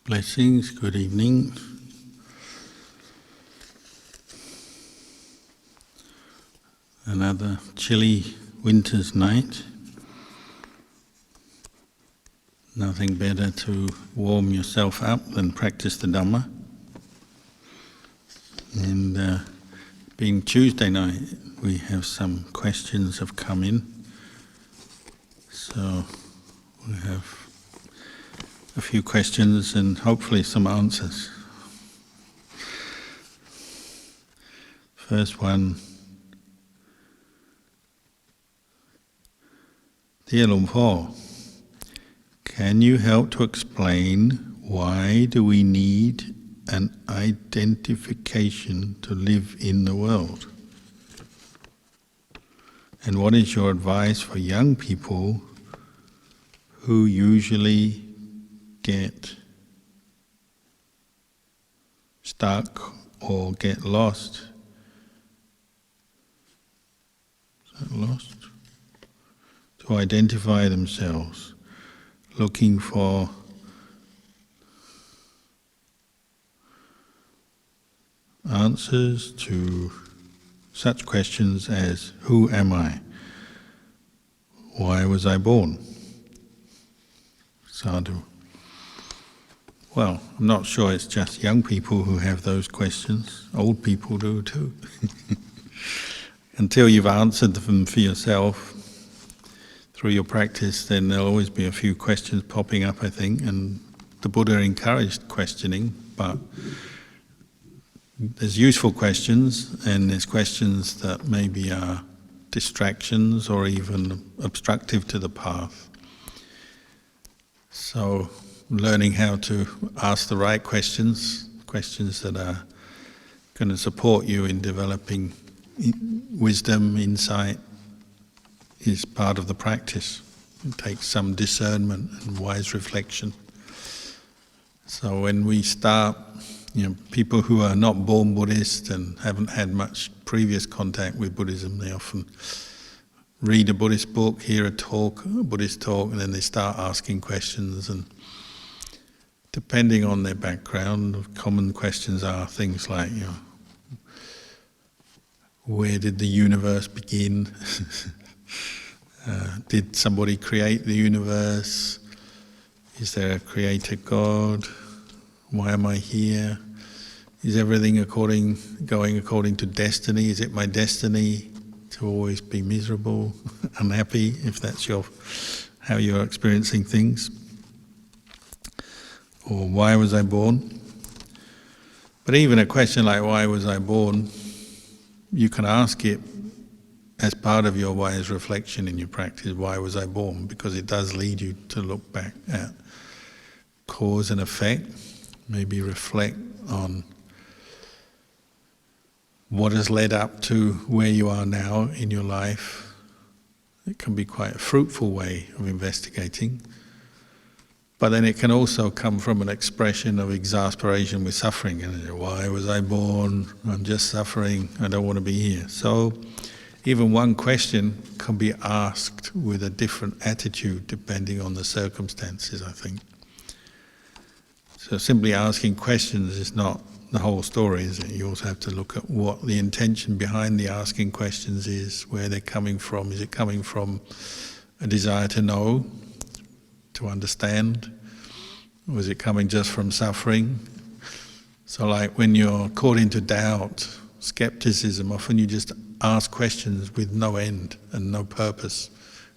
Blessings, good evening. Another chilly winter's night. Nothing better to warm yourself up than practice the Dhamma. And being Tuesday night, we have some questions have come in. So we have a few questions and hopefully some answers. First one. Dear Luang Por, can you help to explain why do we need an identification to live in the world? And what is your advice for young people who usually get stuck or get lost? Is that lost? To identify themselves, looking for answers to such questions as, who am I? Why was I born? Sadhu. Well, I'm not sure it's just young people who have those questions. Old people do too. Until you've answered them for yourself through your practice, then there'll always be a few questions popping up, I think, and the Buddha encouraged questioning, but there's useful questions and there's questions that maybe are distractions or even obstructive to the path. So learning how to ask the right questions, questions that are going to support you in developing wisdom, insight, is part of the practice. It takes some discernment and wise reflection. So when we start, people who are not born Buddhist and haven't had much previous contact with Buddhism, they often read a Buddhist book, hear a Buddhist talk, and then they start asking questions. And depending on their background, common questions are things like, where did the universe begin? Did somebody create the universe? Is there a creator God? Why am I here? Is everything going according to destiny? Is it my destiny to always be miserable, unhappy, if that's how you're experiencing things? Or why was I born? But even a question like why was I born, you can ask it as part of your wise reflection in your practice. Why was I born? Because it does lead you to look back at cause and effect, maybe reflect on what has led up to where you are now in your life. It can be quite a fruitful way of investigating. But then it can also come from an expression of exasperation with suffering. Why was I born? I'm just suffering. I don't want to be here. So even one question can be asked with a different attitude depending on the circumstances, I think. So simply asking questions is not the whole story, is it? You also have to look at what the intention behind the asking questions is, where they're coming from. Is it coming from a desire to know, to understand? Or is it coming just from suffering? So like when you're caught into doubt, skepticism, often you just ask questions with no end and no purpose,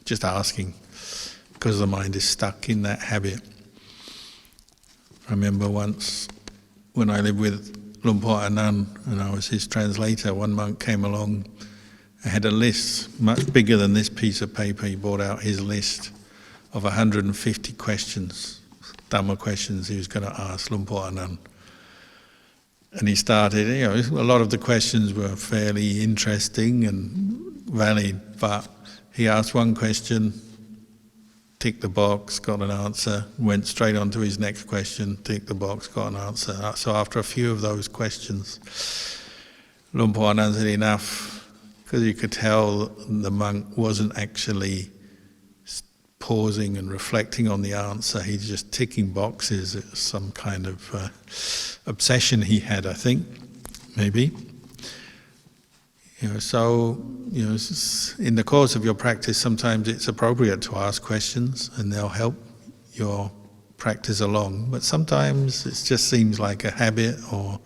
just asking, because the mind is stuck in that habit. I remember once when I lived with Luang Por Anan and I was his translator, one monk came along and had a list much bigger than this piece of paper. He brought out his list of 150 questions, Dhamma questions he was going to ask Luang Por Anan. And he started, a lot of the questions were fairly interesting and valid, but he asked one question, ticked the box, got an answer, went straight on to his next question, ticked the box, got an answer. So after a few of those questions, Luang Por Anan said enough, because you could tell the monk wasn't actually pausing and reflecting on the answer. He's just ticking boxes. It's some kind of obsession he had, I think, maybe. So in the course of your practice, sometimes it's appropriate to ask questions, and they'll help your practice along. But sometimes it just seems like a habit or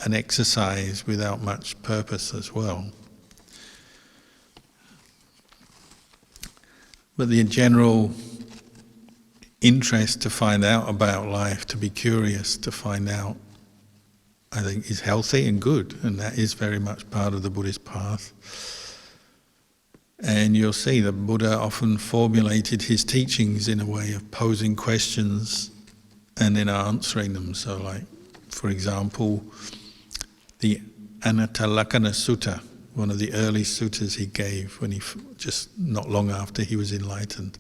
an exercise without much purpose as well. But the general interest to find out about life, to be curious, to find out, I think is healthy and good, and that is very much part of the Buddhist path. And you'll see the Buddha often formulated his teachings in a way of posing questions and then answering them. So like, for example, the Anattalakkhana Sutta, one of the early suttas he gave when just not long after he was enlightened.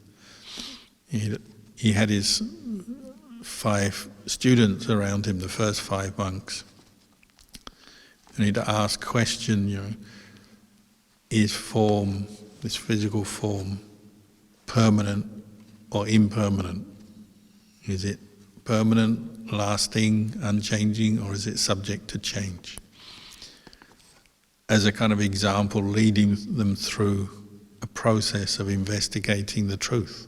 He had his 5 students around him, the first 5 monks. And he'd ask a question, is form, this physical form, permanent or impermanent? Is it permanent, lasting, unchanging, or is it subject to change? As a kind of example, leading them through a process of investigating the truth.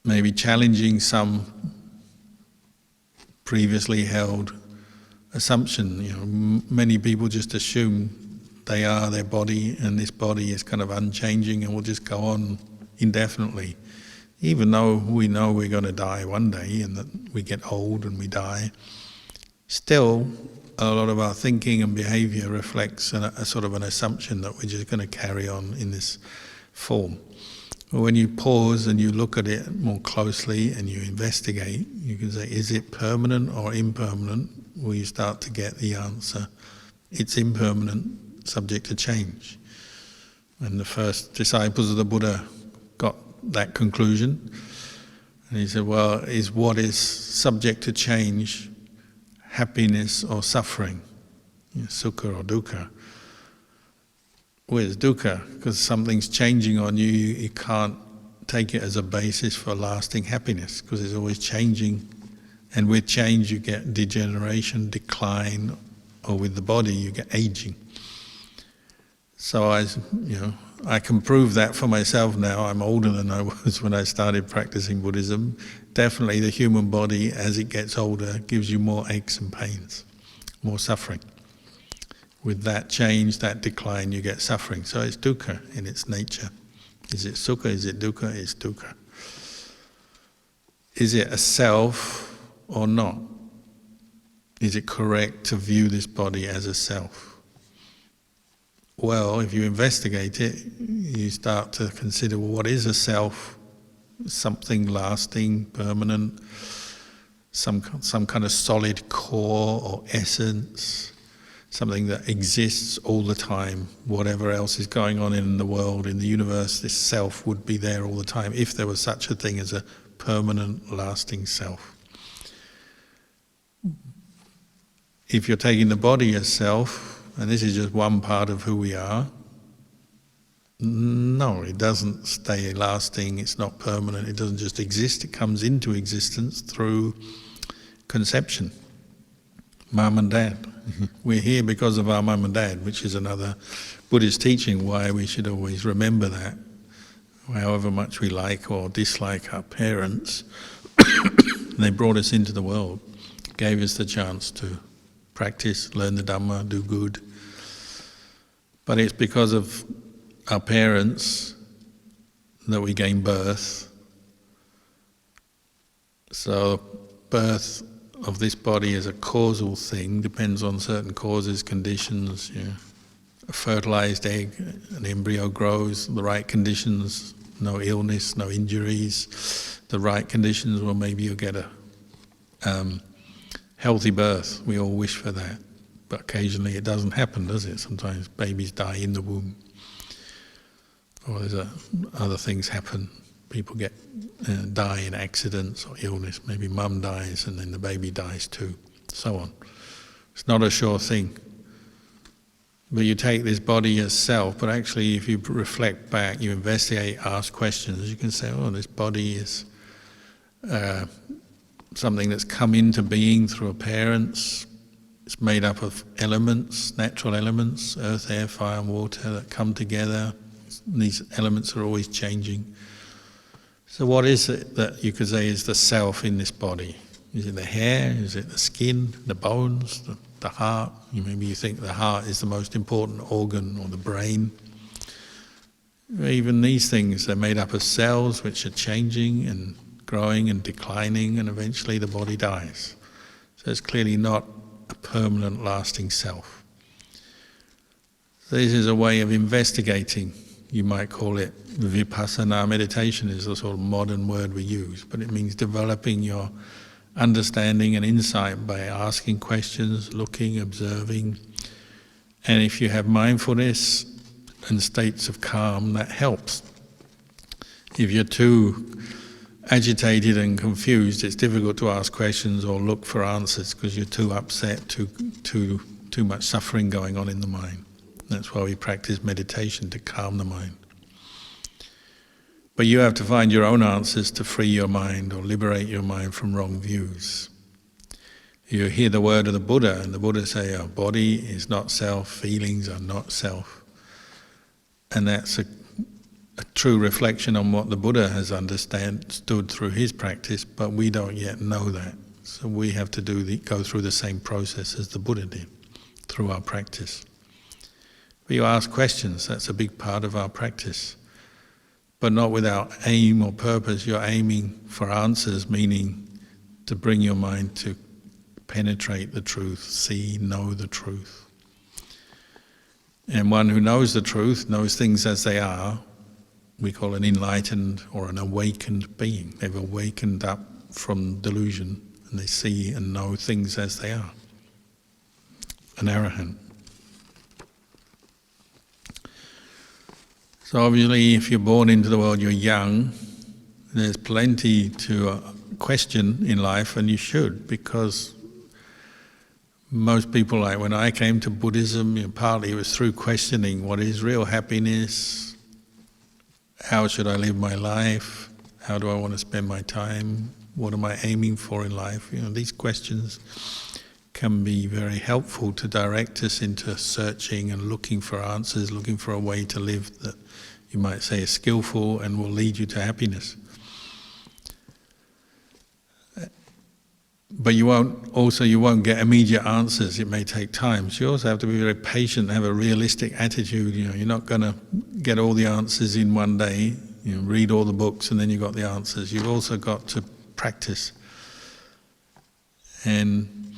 Maybe challenging some previously held assumption. Many people just assume they are their body, and this body is kind of unchanging and will just go on indefinitely. Even though we know we're going to die one day and that we get old and we die, still a lot of our thinking and behaviour reflects a sort of an assumption that we're just going to carry on in this form. But when you pause and you look at it more closely and you investigate, you can say, is it permanent or impermanent? Well, you start to get the answer. It's impermanent, subject to change. And the first disciples of the Buddha got that conclusion. And he said, well, is what is subject to change happiness or suffering, sukha or dukkha? Where's dukkha? Because something's changing on you, you can't take it as a basis for lasting happiness, because it's always changing, and with change you get degeneration, decline, or with the body you get aging. So I can prove that for myself now. I'm older than I was when I started practicing Buddhism. Definitely the human body, as it gets older, gives you more aches and pains, more suffering. With that change, that decline, you get suffering. So it's dukkha in its nature. Is it sukha? Is it dukkha? It's dukkha. Is it a self or not? Is it correct to view this body as a self? Well, if you investigate it, you start to consider, well, what is a self? Something lasting, permanent, some kind of solid core or essence, something that exists all the time. Whatever else is going on in the world, in the universe, this self would be there all the time if there was such a thing as a permanent, lasting self. If you're taking the body as self, and this is just one part of who we are, no, it doesn't stay lasting, it's not permanent, it doesn't just exist, it comes into existence through conception. Mum and dad. We're here because of our mum and dad, which is another Buddhist teaching, why we should always remember that. However much we like or dislike our parents, they brought us into the world, gave us the chance to practice, learn the Dhamma, do good. But it's because of our parents that we gain birth. So birth of this body is a causal thing, depends on certain causes, conditions. A fertilized egg, an embryo grows, the right conditions, no illness, no injuries. The right conditions, well, maybe you'll get a healthy birth. We all wish for that, but occasionally it doesn't happen, does it? Sometimes babies die in the womb, or other things happen. People die in accidents or illness. Maybe mum dies and then the baby dies too, so on. It's not a sure thing. But you take this body as self, but actually if you reflect back, you investigate, ask questions, you can say, oh, this body is something that's come into being through appearance. It's made up of elements, natural elements, earth, air, fire and water that come together. These elements are always changing. So what is it that you could say is the self in this body? Is it the hair? Is it the skin, the bones, the heart? Maybe you think the heart is the most important organ, or the brain. Even these things are made up of cells which are changing and growing and declining, and eventually the body dies. So it's clearly not a permanent, lasting self. So this is a way of investigating. You might call it Vipasana meditation, is the sort of modern word we use, but it means developing your understanding and insight by asking questions, looking, observing. And if you have mindfulness and states of calm, that helps. If you're too agitated and confused, it's difficult to ask questions or look for answers because you're too upset, too much suffering going on in the mind. That's why we practice meditation, to calm the mind. But you have to find your own answers to free your mind or liberate your mind from wrong views. You hear the word of the Buddha, and the Buddha say, our body is not self, feelings are not self. And that's a true reflection on what the Buddha has understood through his practice, but we don't yet know that. So we have to go through the same process as the Buddha did through our practice. But you ask questions, that's a big part of our practice. But not without aim or purpose. You're aiming for answers, meaning to bring your mind to penetrate the truth, see, know the truth. And one who knows the truth, knows things as they are, we call an enlightened or an awakened being. They've awakened up from delusion and they see and know things as they are. An arahant. So obviously if you're born into the world, you're young, there's plenty to question in life, and you should, because most people, like when I came to Buddhism, partly it was through questioning what is real happiness, how should I live my life, how do I want to spend my time, what am I aiming for in life? These questions can be very helpful to direct us into searching and looking for answers, looking for a way to live that you might say is skillful and will lead you to happiness. But you won't get immediate answers. It may take time. So you also have to be very patient and have a realistic attitude. You're not going to get all the answers in one day. Read all the books and then you got the answers. You've also got to practice. And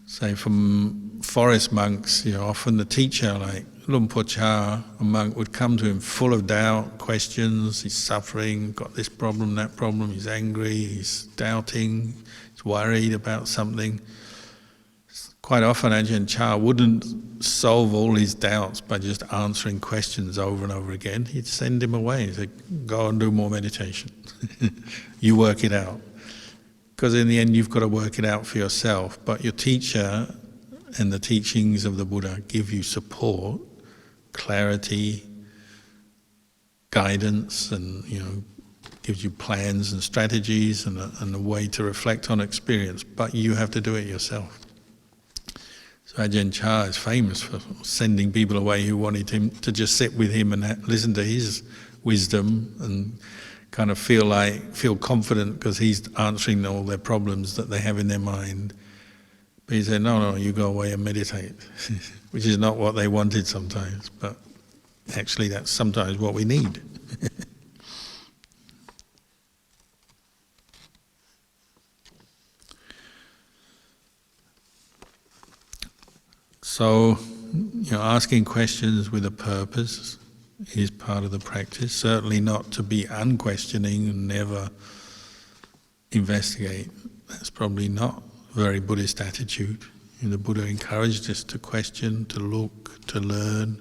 say from forest monks, often the teacher, like Lumpur Cha, a monk, would come to him full of doubt, questions. He's suffering, got this problem, that problem. He's angry, he's doubting, he's worried about something. Quite often Ajahn Chah wouldn't solve all his doubts by just answering questions over and over again. He'd send him away. He'd say, go and do more meditation. You work it out. Because in the end you've got to work it out for yourself. But your teacher and the teachings of the Buddha give you support, clarity, guidance, and gives you plans and strategies and a way to reflect on experience. But you have to do it yourself. So Ajahn Chah is famous for sending people away who wanted him to just sit with him and listen to his wisdom and kind of feel confident because he's answering all their problems that they have in their mind. But he said, no, you go away and meditate, which is not what they wanted sometimes, but actually that's sometimes what we need. So, asking questions with a purpose is part of the practice. Certainly not to be unquestioning and never investigate. That's probably not a very Buddhist attitude. The Buddha encouraged us to question, to look, to learn,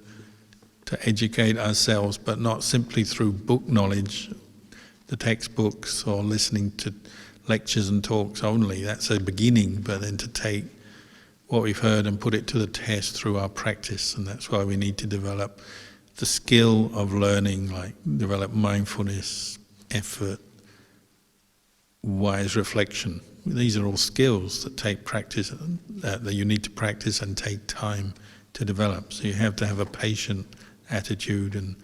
to educate ourselves, but not simply through book knowledge, the textbooks, or listening to lectures and talks only. That's a beginning, but then to take what we've heard and put it to the test through our practice. And that's why we need to develop the skill of learning, like develop mindfulness, effort, wise reflection. These are all skills that take practice, that you need to practice and take time to develop. So you have to have a patient attitude and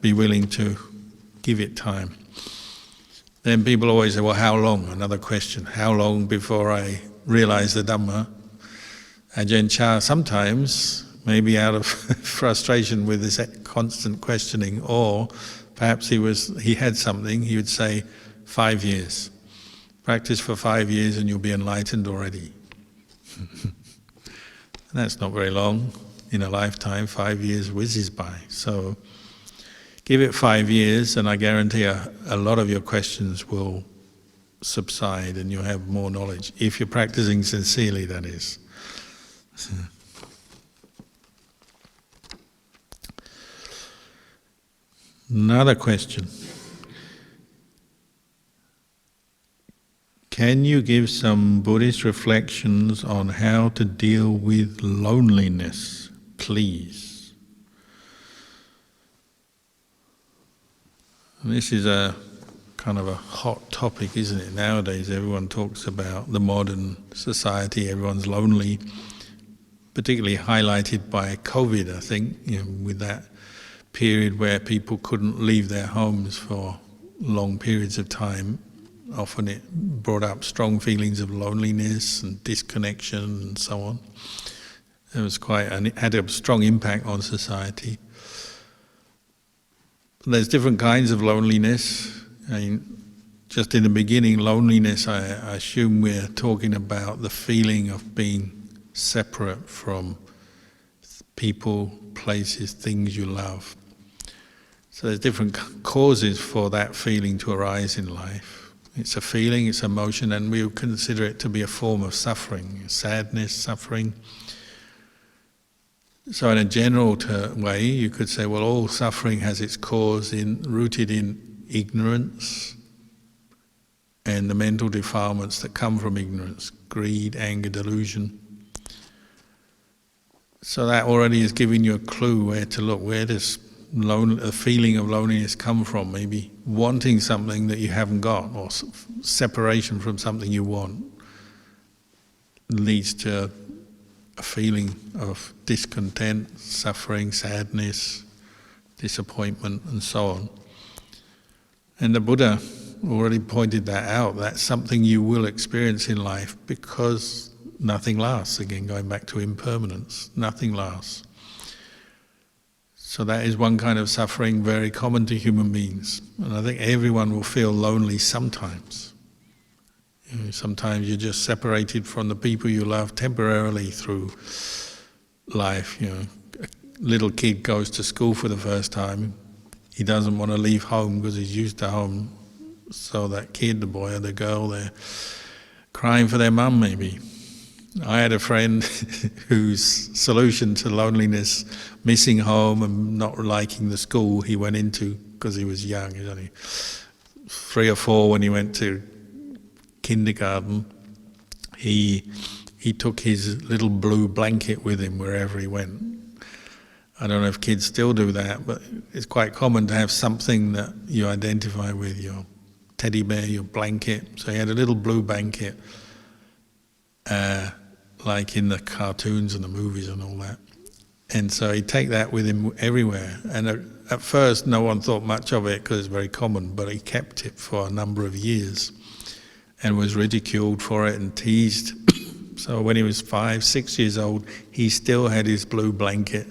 be willing to give it time. Then people always say, well, how long? Another question. How long before I realize the Dhamma? Ajahn Chah sometimes, maybe out of frustration with this constant questioning, or perhaps he had something, he would say, 5 years. Practice for 5 years and you'll be enlightened already. That's not very long. In a lifetime, 5 years whizzes by. So give it 5 years and I guarantee a lot of your questions will subside and you'll have more knowledge. If you're practicing sincerely, that is. Another question. Can you give some Buddhist reflections on how to deal with loneliness, please? And this is a kind of a hot topic, isn't it? Nowadays everyone talks about the modern society, everyone's lonely, particularly highlighted by COVID, I think, with that period where people couldn't leave their homes for long periods of time. Often it brought up strong feelings of loneliness and disconnection and so on. It had a strong impact on society. There's different kinds of loneliness. I mean, just in the beginning, loneliness, I assume we're talking about the feeling of being separate from people, places, things you love. So there's different causes for that feeling to arise in life. It's a feeling, it's emotion, and we would consider it to be a form of suffering, sadness, suffering. So in a general way, you could say, well, all suffering has its cause rooted in ignorance and the mental defilements that come from ignorance, greed, anger, delusion. So that already is giving you a clue where to look. Where does a feeling of loneliness come from? Maybe wanting something that you haven't got, or separation from something you want leads to a feeling of discontent, suffering, sadness, disappointment, and so on. And the Buddha already pointed that out. That's something you will experience in life because nothing lasts. Again, going back to impermanence, nothing lasts. So that is one kind of suffering very common to human beings. And I think everyone will feel lonely sometimes. Sometimes you're just separated from the people you love temporarily through life. A little kid goes to school for the first time. He doesn't want to leave home because he's used to home. So that kid, the boy or the girl, they're crying for their mum maybe. I had a friend whose solution to loneliness, missing home and not liking the school he went into because he was young, he was only 3 or 4 when he went to kindergarten, he took his little blue blanket with him wherever he went. I don't know if kids still do that, but it's quite common to have something that you identify with, your teddy bear, your blanket. So he had a little blue blanket, like in the cartoons and the movies and all that. And so he'd take that with him everywhere. And at first no one thought much of it because it's very common, but he kept it for a number of years and was ridiculed for it and teased. So when he was 5, 6 years old, he still had his blue blanket.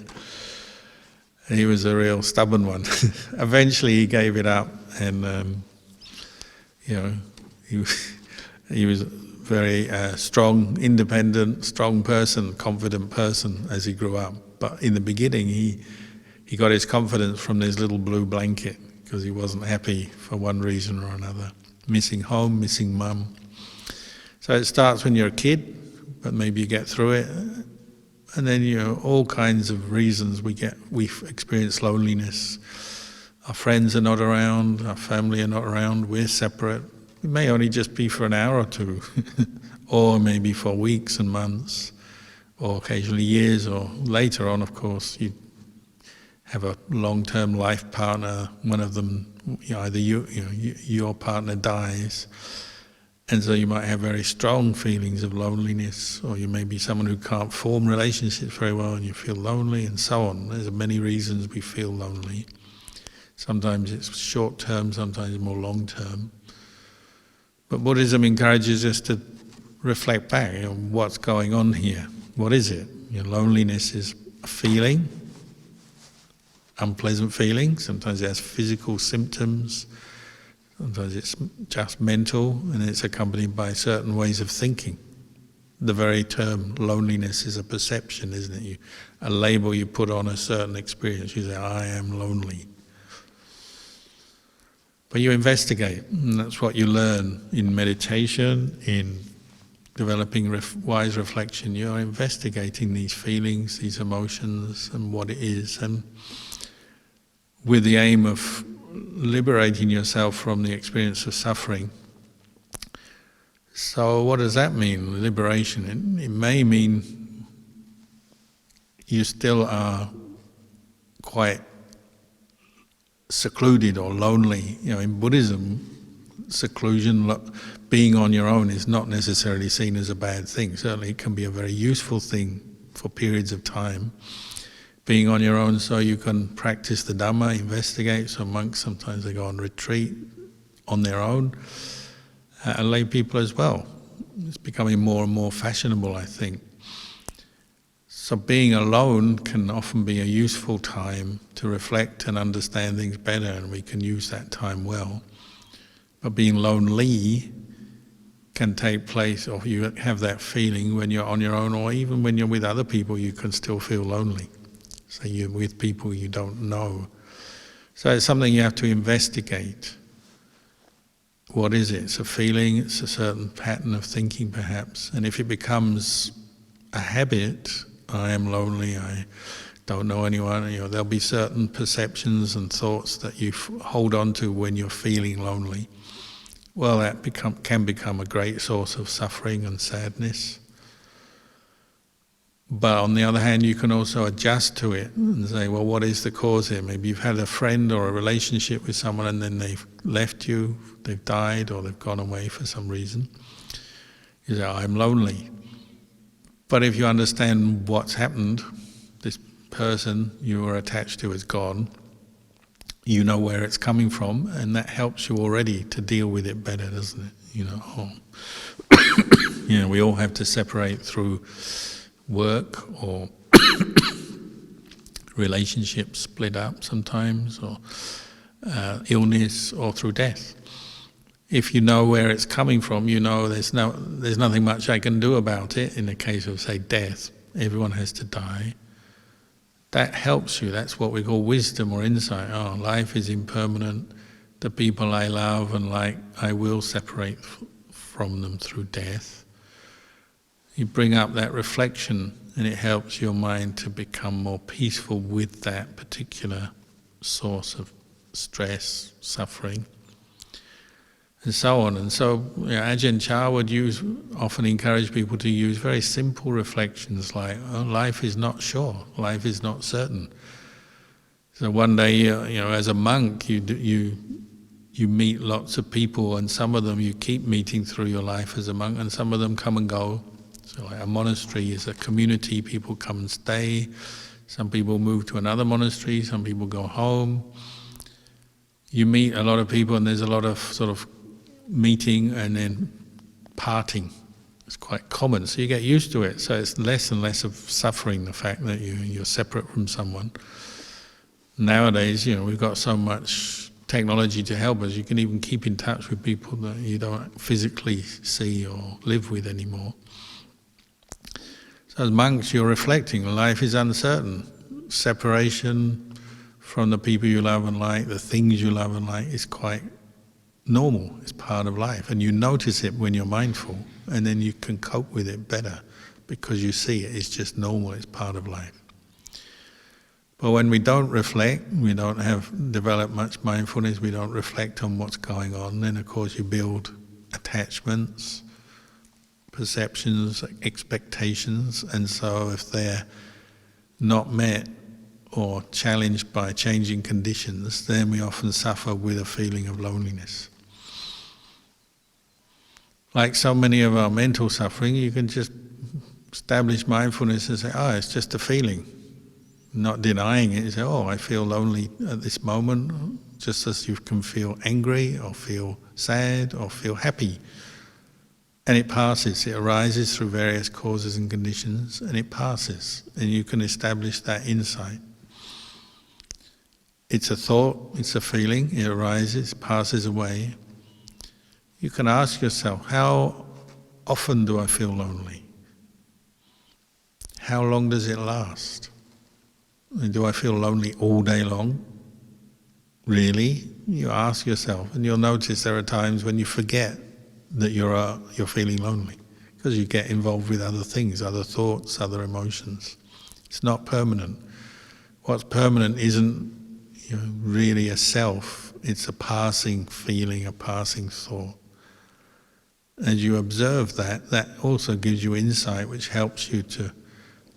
He was a real stubborn one. Eventually he gave it up, and he was very strong, independent, strong person, confident person as he grew up. But in the beginning he got his confidence from this little blue blanket because he wasn't happy for one reason or another. Missing home, missing mum. So it starts when you're a kid, but maybe you get through it. And then all kinds of reasons we experience loneliness. Our friends are not around, our family are not around, we're separate. It may only just be for an hour or two, or maybe for weeks and months, or occasionally years, or later on, of course, you have a long-term life partner. One of them, either your partner dies, and so you might have very strong feelings of loneliness, or you may be someone who can't form relationships very well and you feel lonely, and so on. There's many reasons we feel lonely. Sometimes it's short-term, sometimes more long-term. But Buddhism encourages us to reflect back, what's going on here? What is it? Loneliness is a feeling, unpleasant feeling. Sometimes it has physical symptoms. Sometimes it's just mental, and it's accompanied by certain ways of thinking. The very term loneliness is a perception, isn't it? A label you put on a certain experience. You say, I am lonely. But you investigate, and that's what you learn in meditation, in developing wise reflection. You're investigating these feelings, these emotions, and what it is, and with the aim of liberating yourself from the experience of suffering. So what does that mean, liberation? It may mean you still are quite secluded or lonely. In Buddhism, seclusion, being on your own, is not necessarily seen as a bad thing. Certainly it can be a very useful thing for periods of time. Being on your own so you can practice the Dhamma, investigate. So monks, sometimes they go on retreat on their own, and lay people as well. It's becoming more and more fashionable, I think. So being alone can often be a useful time to reflect and understand things better, and we can use that time well. But being lonely can take place, or you have that feeling when you're on your own, or even when you're with other people, you can still feel lonely. So you're with people you don't know. So it's something you have to investigate. What is it? It's a feeling, it's a certain pattern of thinking perhaps. And if it becomes a habit, I am lonely, I don't know anyone, there'll be certain perceptions and thoughts that you hold on to when you're feeling lonely. Well, that can become a great source of suffering and sadness. But on the other hand, you can also adjust to it and say, well, what is the cause here? Maybe you've had a friend or a relationship with someone and then they've left you, they've died, or they've gone away for some reason. You say, I'm lonely. But if you understand what's happened, this person you were attached to is gone, you know where it's coming from, and that helps you already to deal with it better, doesn't it? We all have to separate through work or relationships split up sometimes, or illness, or through death. If you know where it's coming from, there's nothing much I can do about it. In the case of, say, death, everyone has to die. That helps you. That's what we call wisdom or insight. Oh, life is impermanent. The people I love and like, I will separate from them through death. You bring up that reflection, and it helps your mind to become more peaceful with that particular source of stress, suffering, and so on. And so Ajahn Chah would often encourage people to use very simple reflections like, life is not sure, life is not certain. So one day, as a monk, you meet lots of people, and some of them you keep meeting through your life as a monk, and some of them come and go. So like a monastery is a community, people come and stay. Some people move to another monastery, some people go home. You meet a lot of people, and there's a lot of sort of meeting and then parting. It's quite common, so you get used to it. So it's less and less of suffering, the fact that you're separate from someone. Nowadays, we've got so much technology to help us. You can even keep in touch with people that you don't physically see or live with anymore. So as monks, you're reflecting, life is uncertain. Separation from the people you love and like, the things you love and like, is quite normal. It's part of life. And you notice it when you're mindful, and then you can cope with it better because you see it. It's just normal, it's part of life. But when we don't reflect, we don't develop much mindfulness, we don't reflect on what's going on, then of course you build attachments, perceptions, expectations, and so if they're not met or challenged by changing conditions, then we often suffer with a feeling of loneliness. Like so many of our mental suffering, you can just establish mindfulness and say, oh, it's just a feeling. Not denying it. You say, oh, I feel lonely at this moment, just as you can feel angry or feel sad or feel happy. And it passes. It arises through various causes and conditions, and it passes. And you can establish that insight. It's a thought, it's a feeling, it arises, passes away. You can ask yourself, how often do I feel lonely? How long does it last? And do I feel lonely all day long? Really? You ask yourself, and you'll notice there are times when you forget that you're feeling lonely, because you get involved with other things, other thoughts, other emotions. It's not permanent. What's permanent isn't really a self, it's a passing feeling, a passing thought. As you observe that, that also gives you insight, which helps you to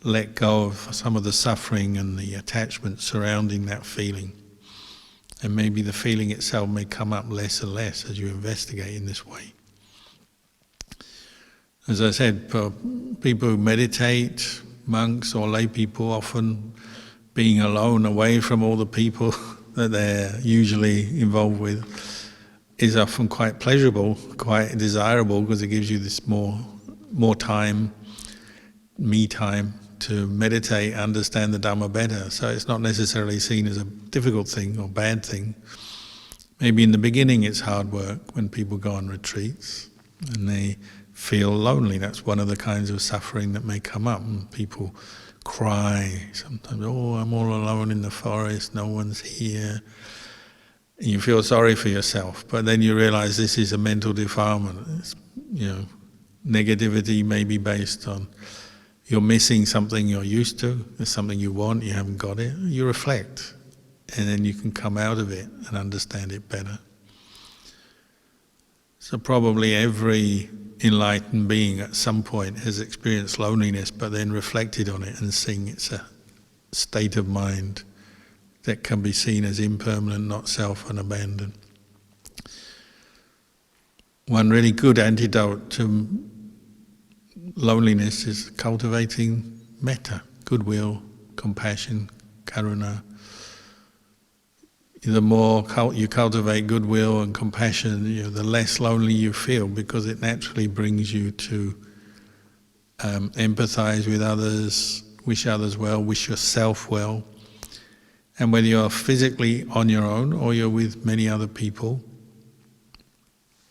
let go of some of the suffering and the attachment surrounding that feeling. And maybe the feeling itself may come up less and less as you investigate in this way. As I said, for people who meditate, monks or lay people, often being alone, away from all the people that they're usually involved with, is often quite pleasurable, quite desirable, because it gives you this more time, me time, to meditate, understand the Dhamma better. So it's not necessarily seen as a difficult thing or bad thing. Maybe in the beginning it's hard work when people go on retreats and they feel lonely. That's one of the kinds of suffering that may come up. And people cry sometimes, oh, I'm all alone in the forest, no one's here. And you feel sorry for yourself, but then you realize this is a mental defilement. It's, negativity may be based on you're missing something you're used to, there's something you want, you haven't got it. You reflect, and then you can come out of it and understand it better. So probably every enlightened being at some point has experienced loneliness, but then reflected on it and seen it's a state of mind that can be seen as impermanent, not self and abandoned. One really good antidote to loneliness is cultivating metta, goodwill, compassion, karuna. The more you cultivate goodwill and compassion, the less lonely you feel, because it naturally brings you to empathize with others, wish others well, wish yourself well. And whether you're physically on your own or you're with many other people,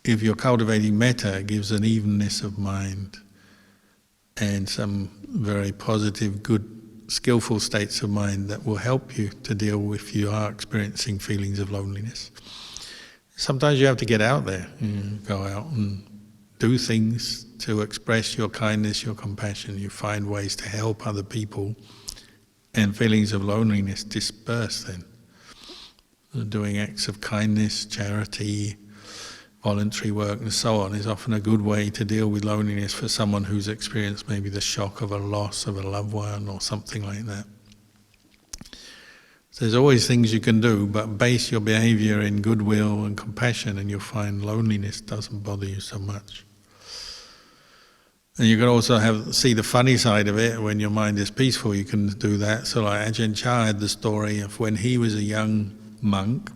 if you're cultivating metta, it gives an evenness of mind and some very positive, good, skillful states of mind that will help you to deal with if you are experiencing feelings of loneliness. Sometimes you have to get out there, go out and do things to express your kindness, your compassion. You find ways to help other people, and feelings of loneliness disperse then. Doing acts of kindness, charity, voluntary work and so on is often a good way to deal with loneliness for someone who's experienced maybe the shock of a loss of a loved one or something like that. So there's always things you can do, but base your behavior in goodwill and compassion and you'll find loneliness doesn't bother you so much. And you can also see the funny side of it. When your mind is peaceful, you can do that. So like Ajahn Chah had the story of when he was a young monk.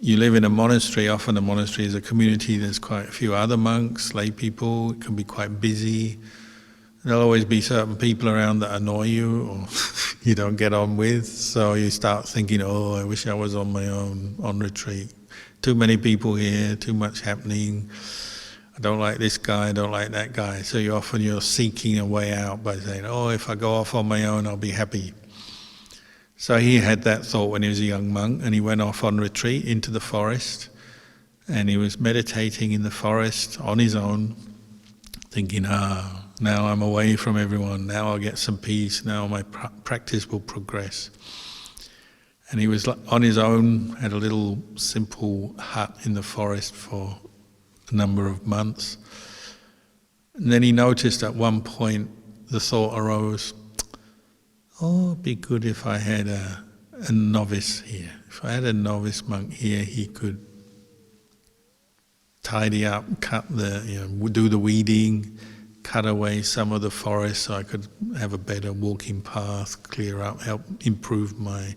You live in a monastery. Often a monastery is a community. There's quite a few other monks, lay people. It can be quite busy. There'll always be certain people around that annoy you or you don't get on with. So you start thinking, oh, I wish I was on my own, on retreat. Too many people here, too much happening. I don't like this guy, I don't like that guy. So you're seeking a way out by saying, oh, if I go off on my own, I'll be happy. So he had that thought when he was a young monk, and he went off on retreat into the forest, and he was meditating in the forest on his own, thinking, now I'm away from everyone, now I'll get some peace, now my practice will progress. And he was on his own, had a little simple hut in the forest for a number of months. And then he noticed at one point the thought arose, oh, it'd be good if I had a novice here. If I had a novice monk here, he could tidy up, do the weeding, cut away some of the forest so I could have a better walking path, clear up, help improve my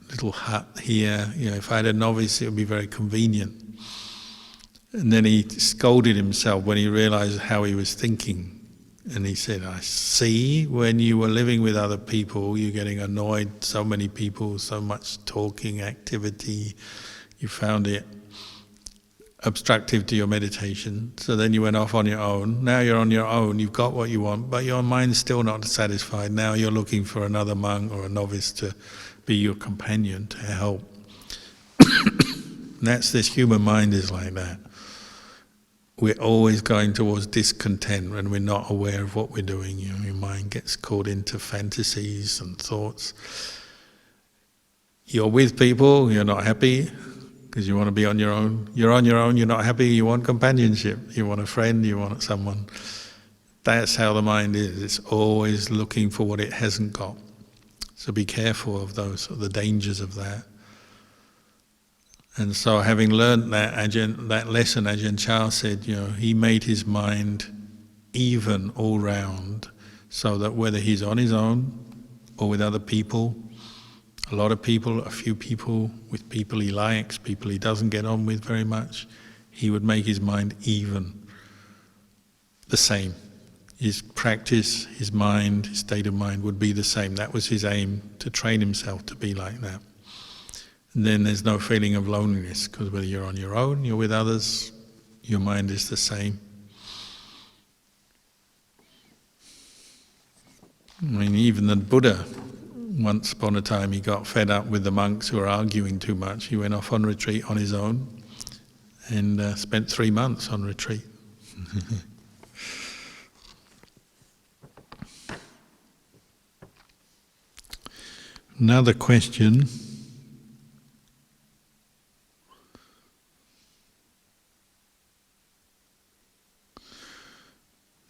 little hut here. If I had a novice, it would be very convenient. And then he scolded himself when he realized how he was thinking. And he said, I see, when you were living with other people, you're getting annoyed, so many people, so much talking, activity, you found it obstructive to your meditation. So then you went off on your own. Now you're on your own, you've got what you want, but your mind's still not satisfied. Now you're looking for another monk or a novice to be your companion, to help. This human mind is like that. We're always going towards discontent when we're not aware of what we're doing. Your mind gets caught into fantasies and thoughts. You're with people, you're not happy because you want to be on your own. You're on your own, you're not happy, you want companionship. You want a friend, you want someone. That's how the mind is. It's always looking for what it hasn't got. So be careful of the dangers of that. And so having learned that lesson, Ajahn Chah said, he made his mind even all round, so that whether he's on his own or with other people, a lot of people, a few people, with people he likes, people he doesn't get on with very much, he would make his mind even, the same. His practice, his mind, his state of mind would be the same. That was his aim, to train himself to be like that. And then there's no feeling of loneliness, because whether you're on your own, you're with others, your mind is the same. I mean, even the Buddha, once upon a time, he got fed up with the monks who were arguing too much. He went off on retreat on his own and spent 3 months on retreat. Another question.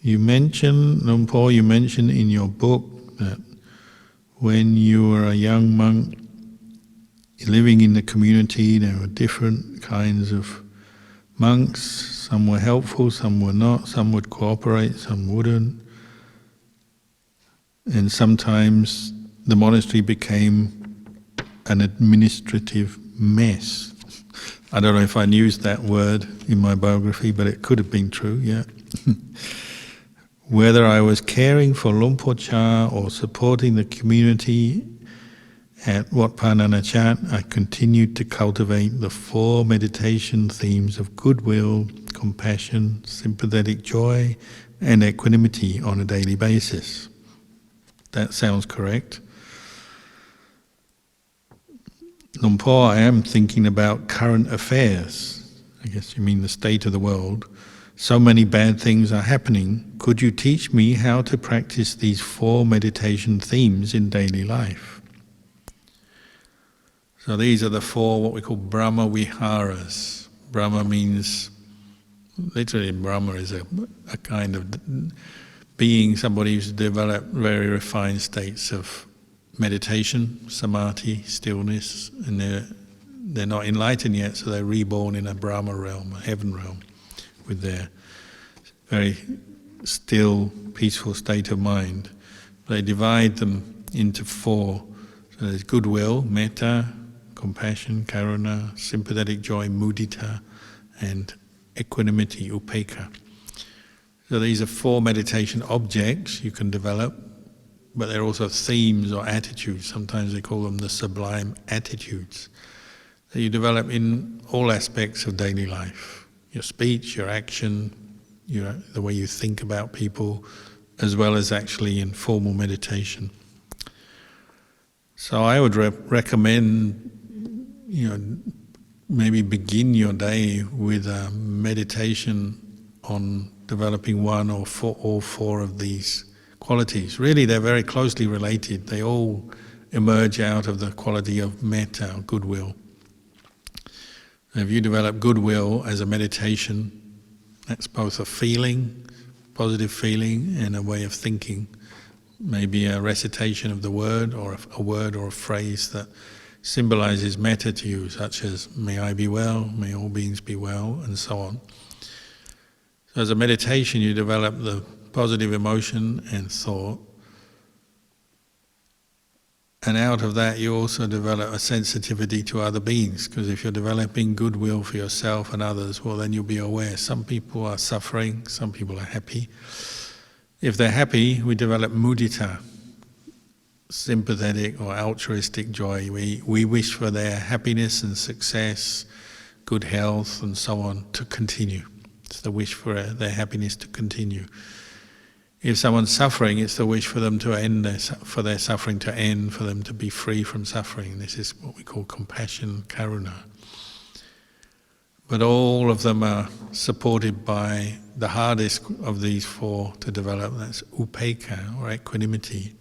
You mentioned in your book that when you were a young monk living in the community, there were different kinds of monks. Some were helpful, some were not, some would cooperate, some wouldn't. And sometimes the monastery became an administrative mess. I don't know if I used that word in my biography, but it could have been true, yeah. Whether I was caring for Lumpur or supporting the community at Wat Pah Nanachat, I continued to cultivate the 4 meditation themes of goodwill, compassion, sympathetic joy, and equanimity on a daily basis. That sounds correct. Lumpur, I am thinking about current affairs. I guess you mean the state of the world. So many bad things are happening. Could you teach me how to practice these 4 meditation themes in daily life? So these are the 4 what we call Brahma Viharas. Brahma means, literally Brahma is a kind of being, somebody who's developed very refined states of meditation, samadhi, stillness, and they're not enlightened yet, so they're reborn in a Brahma realm, a heaven realm, with their very still, peaceful state of mind. They divide them into 4. So there's goodwill, metta, compassion, karuna, sympathetic joy, mudita, and equanimity, upekkha. So these are 4 meditation objects you can develop, but they're also themes or attitudes. Sometimes they call them the sublime attitudes that you develop in all aspects of daily life. Your speech, your action, the way you think about people, as well as actually in formal meditation. So I would recommend, maybe begin your day with a meditation on developing one or all 4 of these qualities. Really, they're very closely related. They all emerge out of the quality of metta, or goodwill. If you develop goodwill as a meditation, That's both a feeling, positive feeling, and a way of thinking. Maybe a recitation of the word, or a word or a phrase that symbolizes metta to you, such as, may I be well, may all beings be well, and so on. So as a meditation, you develop the positive emotion and thought, and out of that you also develop a sensitivity to other beings, because if you're developing goodwill for yourself and others, well then you'll be aware. Some people are suffering, some people are happy. If they're happy, we develop mudita, sympathetic or altruistic joy. We wish for their happiness and success, good health and so on to continue. It's the wish for their happiness to continue. If someone's suffering, it's the wish for them to end, for their suffering to end, for them to be free from suffering. This is what we call compassion, karuna. But all of them are supported by the hardest of these four to develop, that's upekkha, or equanimity.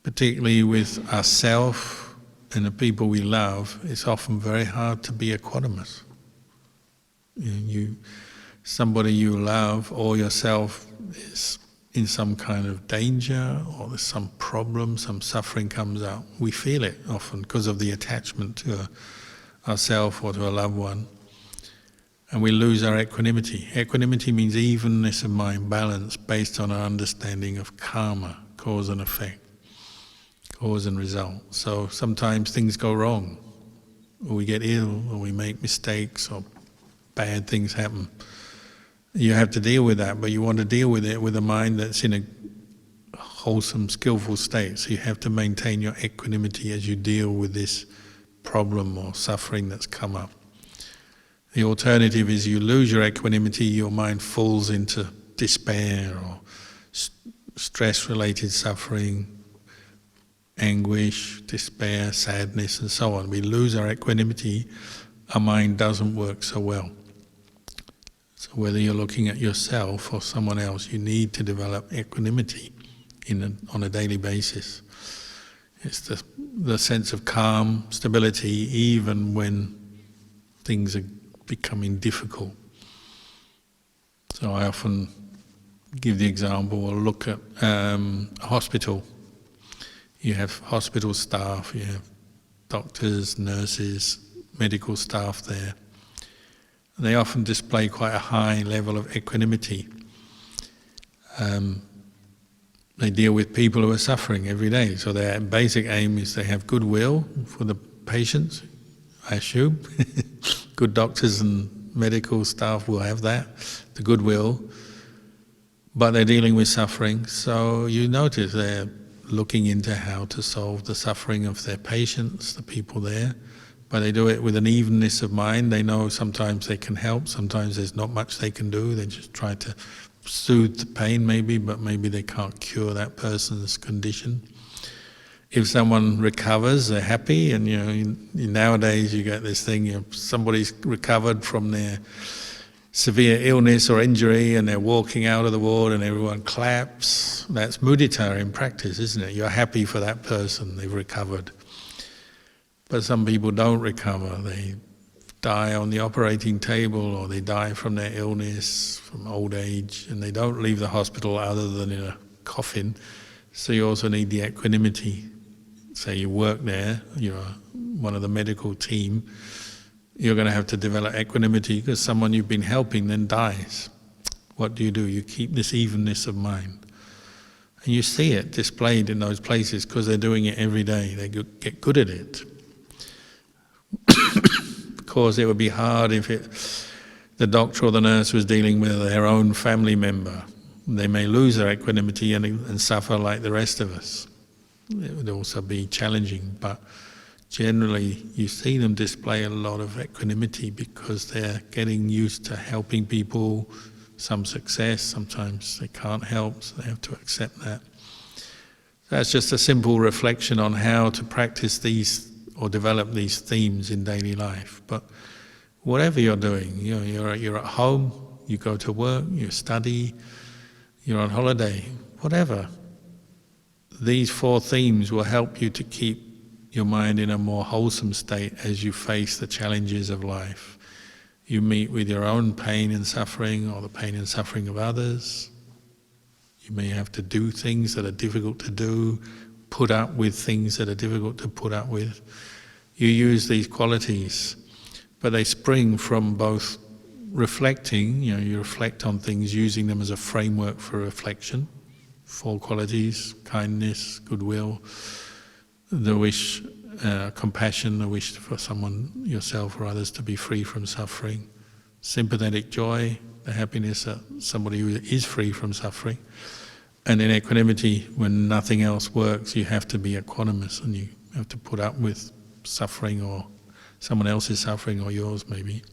Particularly with ourself and the people we love, it's often very hard to be equanimous. Somebody you love or yourself is in some kind of danger, or there's some problem, some suffering comes up. We feel it often because of the attachment to ourself or to a loved one, and we lose our equanimity. Equanimity means evenness of mind, balance based on our understanding of karma, cause and effect, cause and result. So sometimes things go wrong, or we get ill, or we make mistakes, or bad things happen. You have to deal with that, but you want to deal with it with a mind that's in a wholesome, skillful state. So you have to maintain your equanimity as you deal with this problem or suffering that's come up. The alternative is you lose your equanimity, your mind falls into despair or stress-related suffering, anguish, despair, sadness, and so on. We lose our equanimity, our mind doesn't work so well. So whether you're looking at yourself or someone else, you need to develop equanimity on a daily basis. It's the sense of calm, stability, even when things are becoming difficult. So I often give the example, or look at a hospital. You have hospital staff, you have doctors, nurses, medical staff there. They often display quite a high level of equanimity. They deal with people who are suffering every day, so their basic aim is they have goodwill for the patients, I assume. Good doctors and medical staff will have that, the goodwill, but they're dealing with suffering, so you notice they're looking into how to solve the suffering of their patients, the people there. But they do it with an evenness of mind. They know sometimes they can help, sometimes there's not much they can do. They just try to soothe the pain maybe, but maybe they can't cure that person's condition. If someone recovers, they're happy, and nowadays you get this thing, somebody's recovered from their severe illness or injury and they're walking out of the ward and everyone claps. That's mudita in practice, isn't it? You're happy for that person, they've recovered. But some people don't recover. They die on the operating table, or they die from their illness, from old age, and they don't leave the hospital other than in a coffin. So you also need the equanimity. Say you work there, you're one of the medical team, you're going to have to develop equanimity because someone you've been helping then dies. What do? You keep this evenness of mind. And you see it displayed in those places because they're doing it every day. They get good at it. Because it would be hard if the doctor or the nurse was dealing with their own family member. They may lose their equanimity and suffer like the rest of us. It would also be challenging, but generally you see them display a lot of equanimity because they're getting used to helping people, some success, sometimes they can't help, so they have to accept that. That's just a simple reflection on how to practice these or develop these themes in daily life. But whatever you're doing, you're at home, you go to work, you study, you're on holiday, whatever. These four themes will help you to keep your mind in a more wholesome state as you face the challenges of life. You meet with your own pain and suffering, or the pain and suffering of others. You may have to do things that are difficult to do, put up with things that are difficult to put up with. You use these qualities, but they spring from both reflecting, you reflect on things using them as a framework for reflection. 4 qualities: kindness, goodwill, the wish, compassion, the wish for someone, yourself or others, to be free from suffering. Sympathetic joy, the happiness that somebody who is free from suffering. And in equanimity, when nothing else works, you have to be equanimous and you have to put up with suffering, or someone else's suffering, or yours maybe.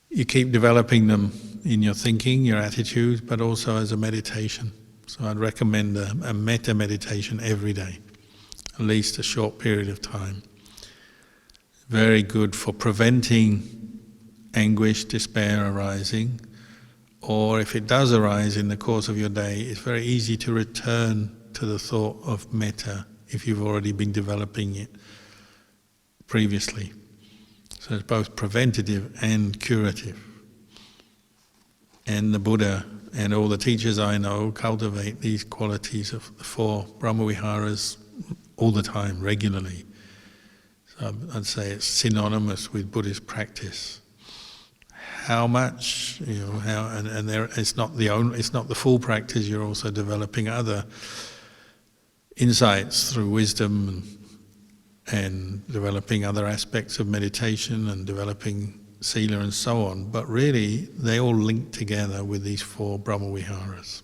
You keep developing them in your thinking, your attitude, but also as a meditation. So I'd recommend a metta meditation every day, at least a short period of time. Very good for preventing anguish, despair arising, or if it does arise in the course of your day, it's very easy to return to the thought of metta if you've already been developing it previously. So it's both preventative and curative. And the Buddha and all the teachers I know cultivate these qualities of the 4 Brahmaviharas all the time, regularly. So I'd say it's synonymous with Buddhist practice. How much, it's not the full practice. You're also developing other insights through wisdom and developing other aspects of meditation and developing sila and so on. But really, they all link together with these 4 Brahmaviharas.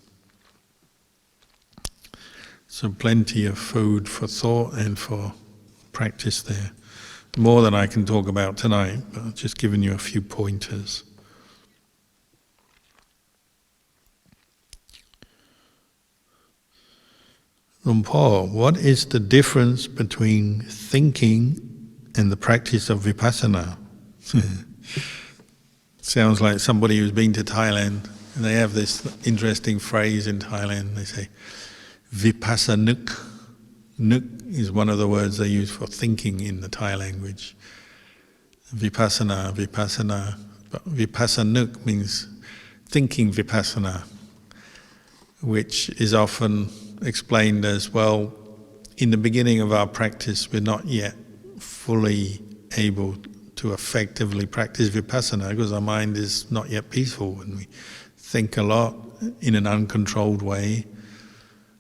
So plenty of food for thought and for practice there. More than I can talk about tonight, but I've just given you a few pointers. Paul, what is the difference between thinking and the practice of Vipasana? Sounds like somebody who's been to Thailand, and they have this interesting phrase in Thailand. They say, Vipasanuk. Nuk is one of the words they use for thinking in the Thai language. Vipassana. But Vipasanuk means thinking Vipassana, which is often explained as, well, in the beginning of our practice, we're not yet fully able to effectively practice Vipassana because our mind is not yet peaceful and we think a lot in an uncontrolled way.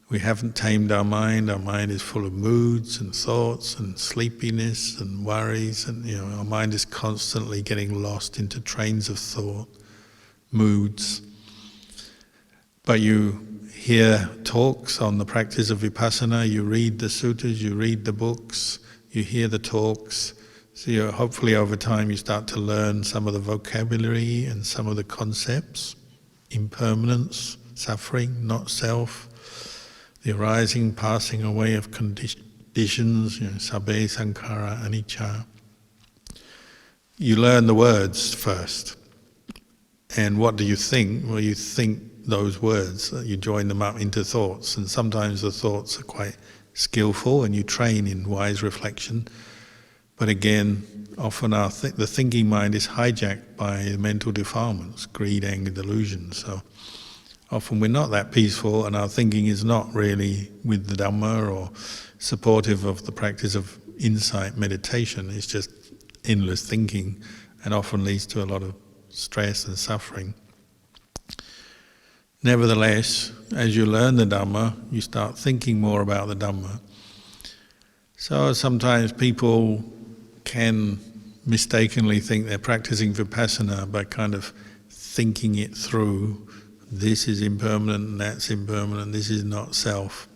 We haven't tamed our mind is full of moods and thoughts and sleepiness and worries, and our mind is constantly getting lost into trains of thought, moods. But you hear talks on the practice of Vipassana, you read the sutras, you read the books, you hear the talks, so hopefully over time you start to learn some of the vocabulary and some of the concepts: impermanence, suffering, not self, the arising, passing away of conditions, sabbe sankhara anicca. You learn the words first. And what do you think? Well, you think those words, you join them up into thoughts, and sometimes the thoughts are quite skillful and you train in wise reflection. But again, often the thinking mind is hijacked by mental defilements, greed, anger, delusion. So often we're not that peaceful and our thinking is not really with the Dhamma or supportive of the practice of insight meditation. It's just endless thinking and often leads to a lot of stress and suffering. Nevertheless, as you learn the Dhamma, you start thinking more about the Dhamma. So sometimes people can mistakenly think they're practicing Vipassana by kind of thinking it through. This is impermanent and that's impermanent, this is not self.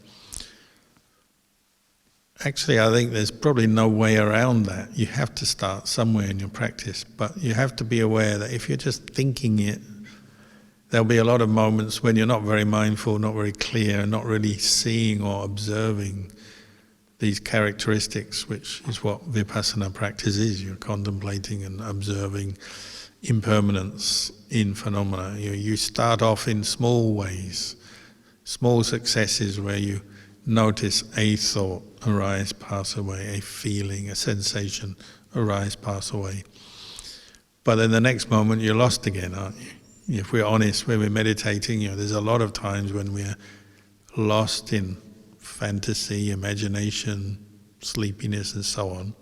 Actually, I think there's probably no way around that. You have to start somewhere in your practice, but you have to be aware that if you're just thinking it, there'll be a lot of moments when you're not very mindful, not very clear, not really seeing or observing these characteristics, which is what Vipassana practice is. You're contemplating and observing impermanence in phenomena. You start off in small ways, small successes where you notice a thought arise, pass away, a feeling, a sensation arise, pass away. But then the next moment you're lost again, aren't you? If we're honest, when we're meditating, there's a lot of times when we're lost in fantasy, imagination, sleepiness and so on,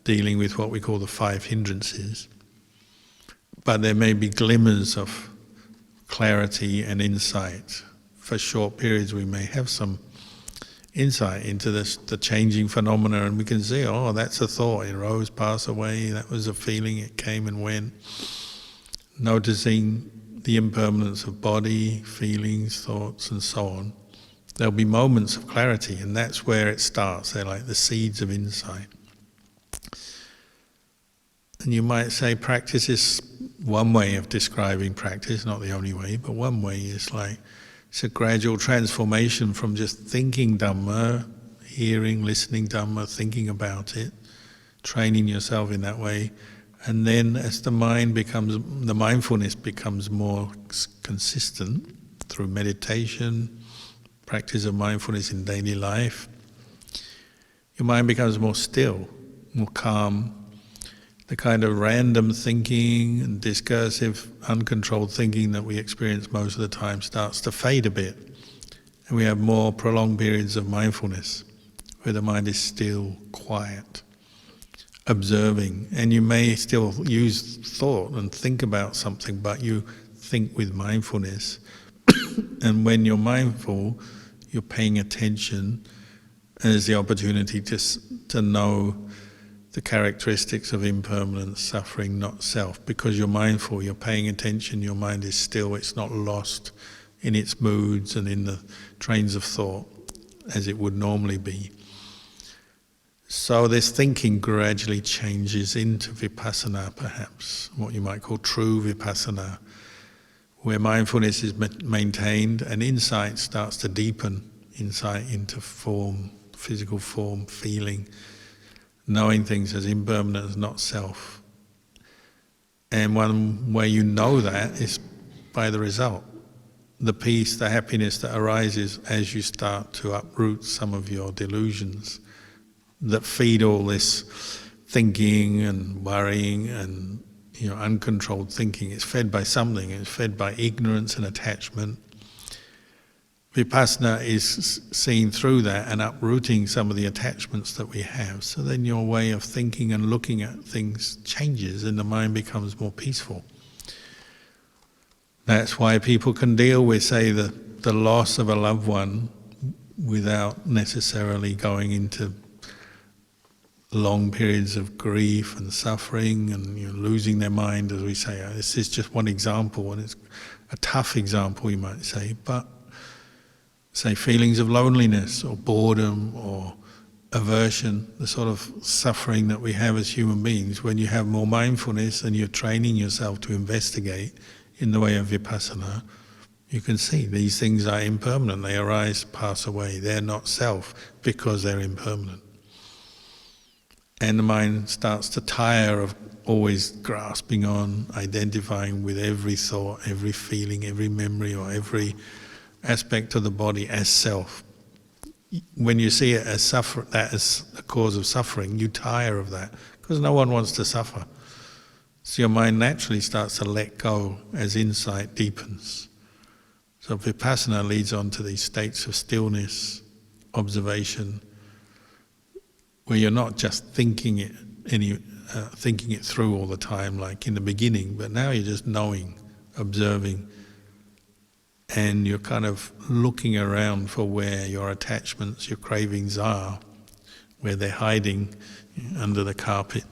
dealing with what we call the 5 hindrances. But there may be glimmers of clarity and insight. For short periods we may have some insight into the changing phenomena, and we can see, oh, that's a thought, it arose, passed away, that was a feeling, it came and went. Noticing the impermanence of body, feelings, thoughts and so on. There'll be moments of clarity, and that's where it starts. They're like the seeds of insight. And you might say practice is one way of describing practice, not the only way, but one way is like it's a gradual transformation from just thinking Dhamma, hearing, listening Dhamma, thinking about it, training yourself in that way, and then as the mindfulness becomes more consistent through meditation, practice of mindfulness in daily life, your mind becomes more still, more calm. The kind of random thinking and discursive, uncontrolled thinking that we experience most of the time starts to fade a bit. And we have more prolonged periods of mindfulness, where the mind is still quiet, observing. And you may still use thought and think about something, but you think with mindfulness. And when you're mindful, you're paying attention, and there's the opportunity to know the characteristics of impermanence, suffering, not self. Because you're mindful, you're paying attention, your mind is still, it's not lost in its moods and in the trains of thought as it would normally be. So this thinking gradually changes into Vipasana, perhaps, what you might call true Vipasana, where mindfulness is maintained and insight starts to deepen, insight into form, physical form, feeling, knowing things as impermanent, as not self. And one way you know that is by the result. The peace, the happiness that arises as you start to uproot some of your delusions that feed all this thinking and worrying and uncontrolled thinking. It's fed by something, it's fed by ignorance and attachment. Vipassana is seeing through that and uprooting some of the attachments that we have. So then your way of thinking and looking at things changes and the mind becomes more peaceful. That's why people can deal with, say, the loss of a loved one without necessarily going into long periods of grief and suffering and losing their mind, as we say. This is just one example, and it's a tough example, you might say, but say feelings of loneliness or boredom or aversion, the sort of suffering that we have as human beings, when you have more mindfulness and you're training yourself to investigate in the way of Vipassana, you can see these things are impermanent, they arise, pass away, they're not self because they're impermanent. And the mind starts to tire of always grasping on, identifying with every thought, every feeling, every memory or every aspect of the body as self. When you see it as that as a cause of suffering, you tire of that because no one wants to suffer. So your mind naturally starts to let go as insight deepens. So Vipassana leads on to these states of stillness, observation, where you're not just thinking it through all the time like in the beginning, but now you're just knowing, observing, and you're kind of looking around for where your attachments, your cravings are, where they're hiding under the carpet.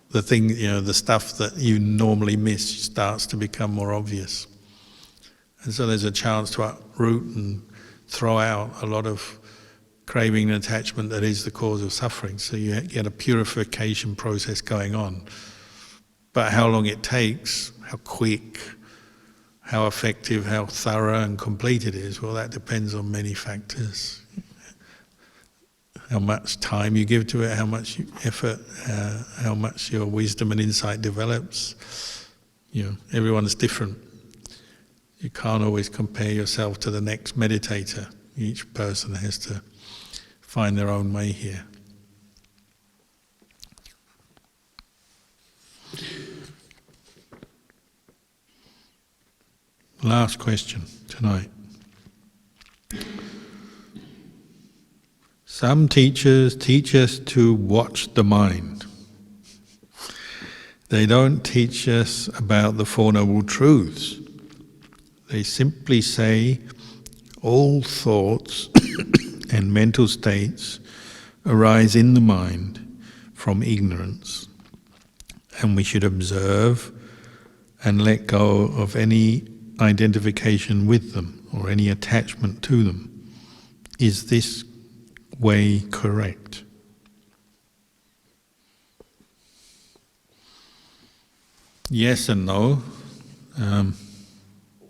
The thing, the stuff that you normally miss starts to become more obvious. And so there's a chance to uproot and throw out a lot of craving and attachment that is the cause of suffering. So you get a purification process going on. But how long it takes, how quick, how effective, how thorough and complete it is, well, that depends on many factors. How much time you give to it, how much effort, how much your wisdom and insight develops. Everyone's different. You can't always compare yourself to the next meditator. Each person has to find their own way here. last question tonight. Some teachers teach us to watch the mind. They don't teach us about the Four Noble Truths. They simply say all thoughts and mental states arise in the mind from ignorance, and we should observe and let go of any identification with them or any attachment to them. Is this way correct? Yes and no.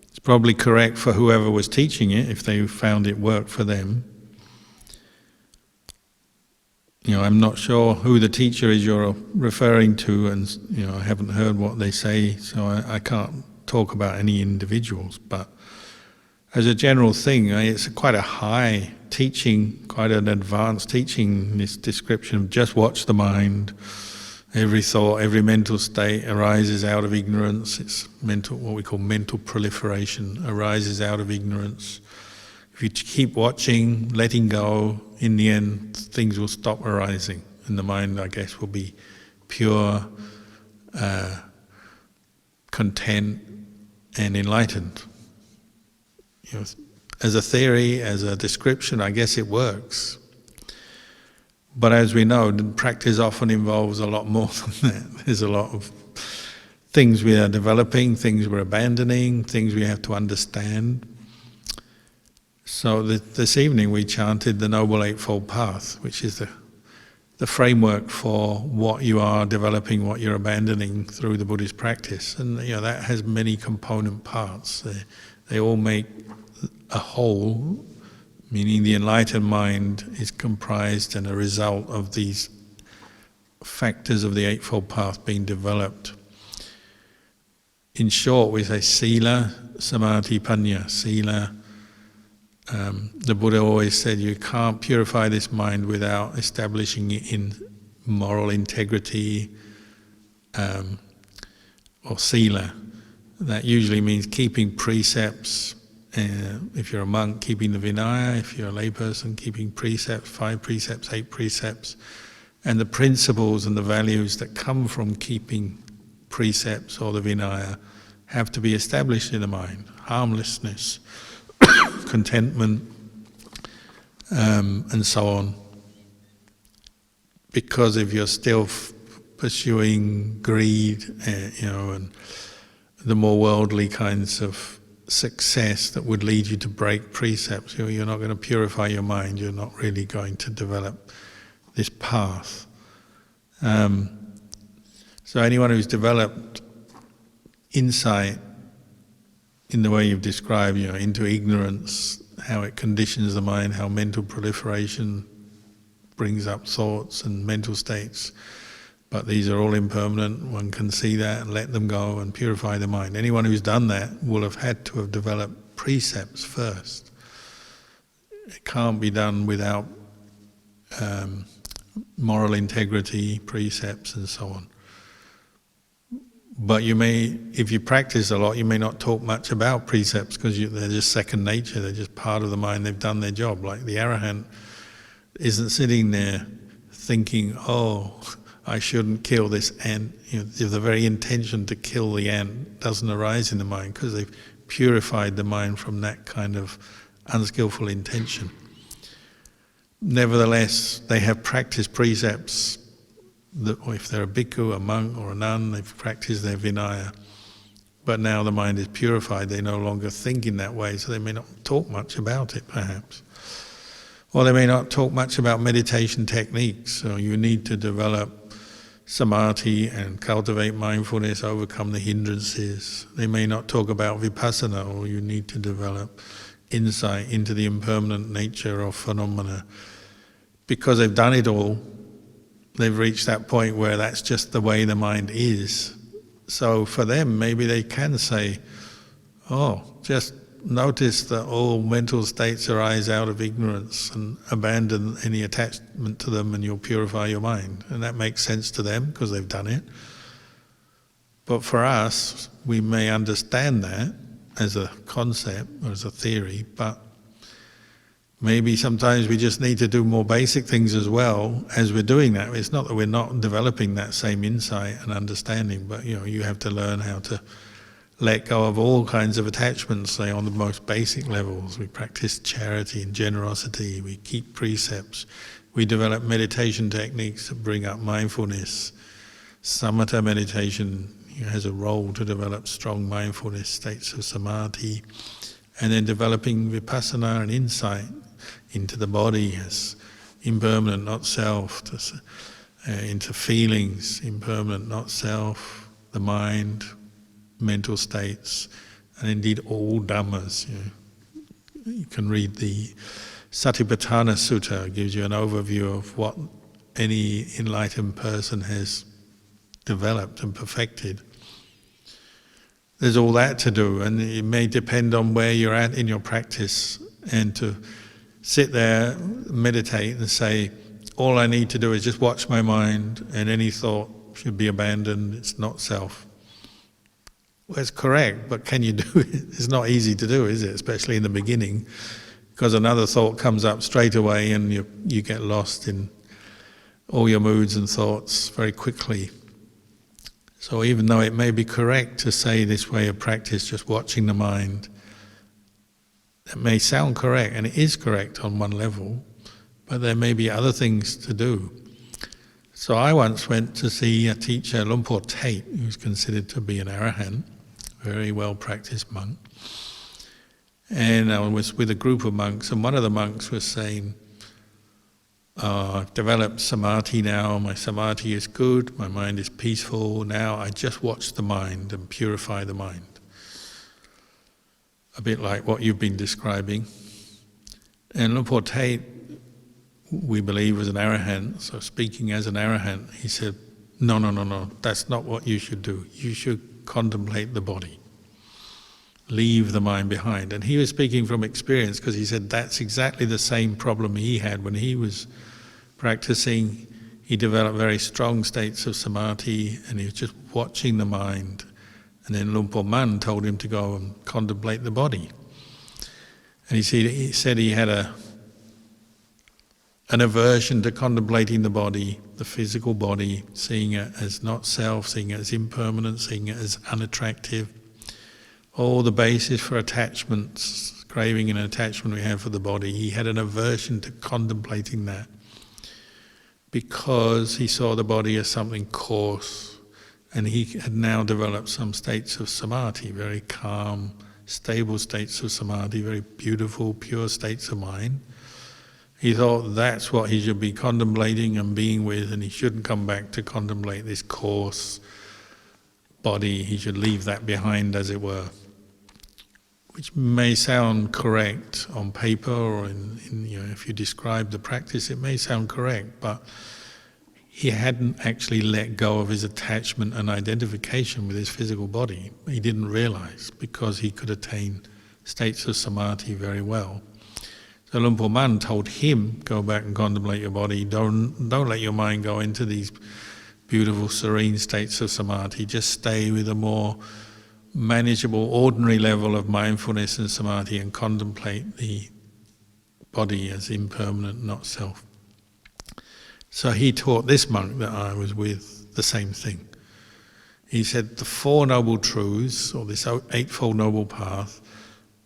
It's probably correct for whoever was teaching it if they found it worked for them. I'm not sure who the teacher is you're referring to, and I haven't heard what they say, so I can't talk about any individuals. But as a general thing, it's quite a high teaching, quite an advanced teaching, this description of just watch the mind. Every thought, every mental state arises out of ignorance. It's mental, what we call mental proliferation, arises out of ignorance. If you keep watching, letting go, in the end, things will stop arising, and the mind, I guess, will be pure, content, and enlightened. As a theory, as a description, I guess it works. But as we know, practice often involves a lot more than that. There's a lot of things we are developing, things we're abandoning, things we have to understand. So this evening we chanted the Noble Eightfold Path, which is the framework for what you are developing, what you're abandoning through the Buddhist practice. And that has many component parts. They all make a whole, meaning the enlightened mind is comprised and a result of these factors of the Eightfold Path being developed. In short, we say Sila, Samadhi, Panya. Sila, the Buddha always said you can't purify this mind without establishing it in moral integrity, or Sila. That usually means keeping precepts. If you're a monk, keeping the Vinaya. If you're a layperson, keeping precepts, 5 precepts, 8 precepts. And the principles and the values that come from keeping precepts or the Vinaya have to be established in the mind. Harmlessness, contentment, and so on. Because if you're still pursuing greed, and the more worldly kinds of success that would lead you to break precepts, you're not going to purify your mind, you're not really going to develop this path. So anyone who's developed insight in the way you've described, into ignorance, how it conditions the mind, how mental proliferation brings up thoughts and mental states, but these are all impermanent, one can see that and let them go and purify the mind. Anyone who's done that will have had to have developed precepts first. It can't be done without moral integrity, precepts and so on. But you may, if you practice a lot, you may not talk much about precepts because they're just second nature, they're just part of the mind, they've done their job. Like the arahant isn't sitting there thinking, I shouldn't kill this ant. The very intention to kill the ant doesn't arise in the mind because they've purified the mind from that kind of unskillful intention. Nevertheless, they have practiced precepts. Or if they're a bhikkhu, a monk or a nun, they've practiced their Vinaya. But now the mind is purified, they no longer think in that way, so they may not talk much about it perhaps. Or they may not talk much about meditation techniques, so you need to develop samadhi and cultivate mindfulness, overcome the hindrances. They may not talk about Vipasana, or you need to develop insight into the impermanent nature of phenomena. Because they've done it all, they've reached that point where that's just the way the mind is. So for them, maybe they can say, just notice that all mental states arise out of ignorance and abandon any attachment to them and you'll purify your mind. And that makes sense to them because they've done it. But for us, we may understand that as a concept or as a theory, but maybe sometimes we just need to do more basic things as well as we're doing that. It's not that we're not developing that same insight and understanding, but you have to learn how to let go of all kinds of attachments, say on the most basic levels. We practice charity and generosity, we keep precepts, we develop meditation techniques that bring up mindfulness. Samatha meditation has a role to develop strong mindfulness states of samadhi, and then developing Vipasana and insight into the body as impermanent, not self, into feelings, impermanent, not self, the mind, mental states, and indeed all Dhammas. You can read the Satipatthana Sutta, it gives you an overview of what any enlightened person has developed and perfected. There's all that to do, and it may depend on where you're at in your practice, and to sit there, meditate and say, all I need to do is just watch my mind and any thought should be abandoned, it's not self. Well, it's correct, but can you do it? It's not easy to do, is it? Especially in the beginning, because another thought comes up straight away and you get lost in all your moods and thoughts very quickly. So even though it may be correct to say this way of practice, just watching the mind, it may sound correct, and it is correct on one level, but there may be other things to do. So I once went to see a teacher, Lumpur Tate, who's considered to be an arahant, very well practiced monk. And I was with a group of monks, and one of the monks was saying, I've developed samadhi now, my samadhi is good, my mind is peaceful, now I just watch the mind and purify the mind. A bit like what you've been describing. And Lumpur Tate, we believe, was an arahant, so speaking as an arahant, he said, no, that's not what you should do. You should contemplate the body. Leave the mind behind. And he was speaking from experience, because he said that's exactly the same problem he had when he was practicing. He developed very strong states of samadhi, and he was just watching the mind. And then Lumpur Man told him to go and contemplate the body. And he said he had an aversion to contemplating the body, the physical body, seeing it as not self, seeing it as impermanent, seeing it as unattractive. All the basis for attachments, craving and attachment we have for the body, he had an aversion to contemplating that because he saw the body as something coarse, and he had now developed some states of samadhi, very calm, stable states of samadhi, very beautiful, pure states of mind. He thought that's what he should be contemplating and being with, and he shouldn't come back to contemplate this coarse body. He should leave that behind, as it were. Which may sound correct on paper, or if you describe the practice, it may sound correct, but he hadn't actually let go of his attachment and identification with his physical body. He didn't realize, because he could attain states of samadhi very well. So Lumpur Man told him, go back and contemplate your body, don't let your mind go into these beautiful, serene states of samadhi, just stay with a more manageable, ordinary level of mindfulness and samadhi and contemplate the body as impermanent, not self. So he taught this monk that I was with the same thing. He said the Four Noble Truths, or this Eightfold Noble Path,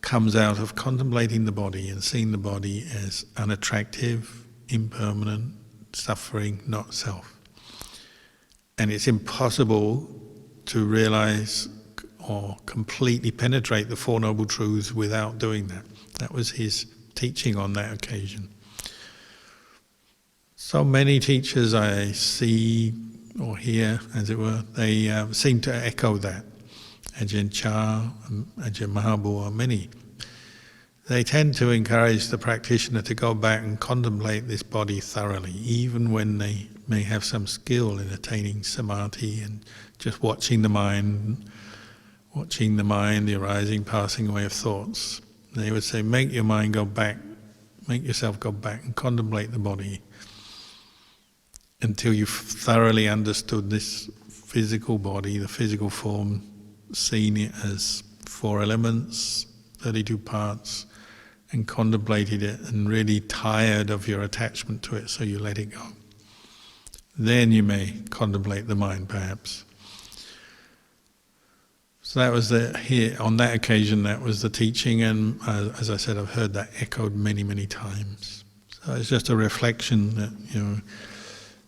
comes out of contemplating the body and seeing the body as unattractive, impermanent, suffering, not self. And it's impossible to realize or completely penetrate the Four Noble Truths without doing that. That was his teaching on that occasion. So many teachers I see or hear, as it were, they seem to echo that. Ajahn Chah, Ajahn Mahabua, many. They tend to encourage the practitioner to go back and contemplate this body thoroughly, even when they may have some skill in attaining samadhi and just watching the mind, the arising, passing away of thoughts. They would say, make your mind go back, make yourself go back and contemplate the body until you've thoroughly understood this physical body, the physical form, seen it as 4 elements, 32 parts, and contemplated it and really tired of your attachment to it, so you let it go. Then you may contemplate the mind, perhaps. So that was here on that occasion. That was the teaching, and as I said, I've heard that echoed many, many times. So it's just a reflection that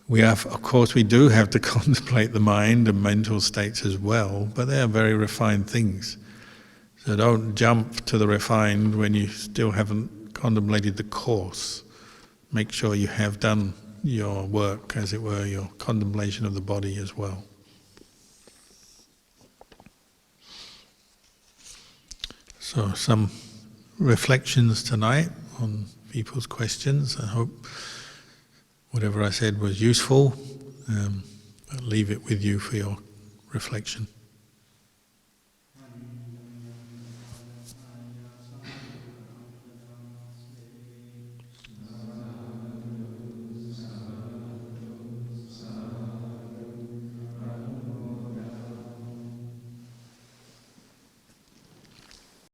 we have. Of course, we do have to contemplate the mind and mental states as well, but they are very refined things. So don't jump to the refined when you still haven't contemplated the course. Make sure you have done your work, as it were, your contemplation of the body as well. So some reflections tonight on people's questions. I hope whatever I said was useful. I'll leave it with you for your reflection.